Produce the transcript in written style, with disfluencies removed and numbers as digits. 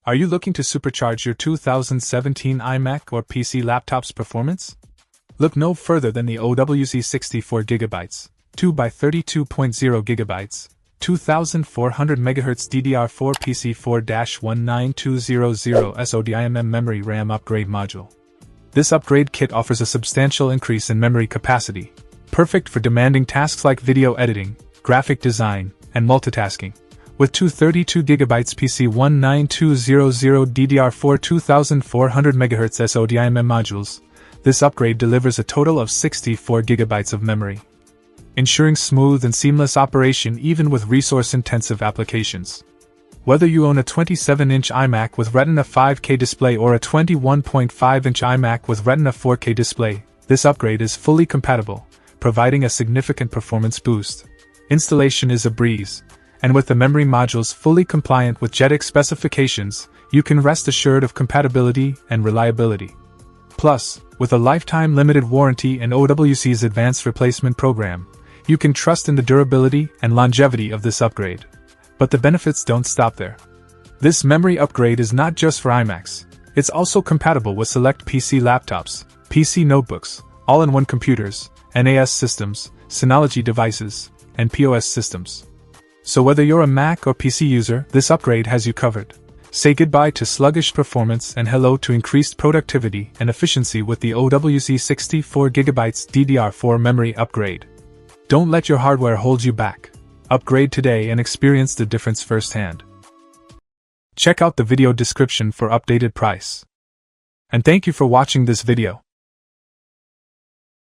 Are you looking to supercharge your 2017 iMac or PC laptop's performance? Look no further than the OWC 64GB, 2x32.0GB, 2400MHz DDR4 PC4-19200 SODIMM memory RAM upgrade module. This upgrade kit offers a substantial increase in memory capacity, perfect for demanding tasks like video editing, graphic design, and multitasking. With two 32GB PC19200 DDR4 2400MHz SODIMM modules, this upgrade delivers a total of 64GB of memory, ensuring smooth and seamless operation even with resource-intensive applications. Whether you own a 27-inch iMac with Retina 5K display or a 21.5-inch iMac with Retina 4K display, this upgrade is fully compatible, providing a significant performance boost. Installation is a breeze, and with the memory modules fully compliant with JEDEC specifications, you can rest assured of compatibility and reliability. Plus, with a lifetime limited warranty and OWC's advanced replacement program, you can trust in the durability and longevity of this upgrade. But the benefits don't stop there. This memory upgrade is not just for iMacs, it's also compatible with select PC laptops, PC notebooks, all-in-one computers, NAS systems, Synology devices, and POS systems. So whether you're a Mac or PC user, this upgrade has you covered. Say goodbye to sluggish performance and hello to increased productivity and efficiency with the OWC 64GB DDR4 memory upgrade. Don't let your hardware hold you back. Upgrade today and experience the difference firsthand. Check out the video description for updated price. And thank you for watching this video.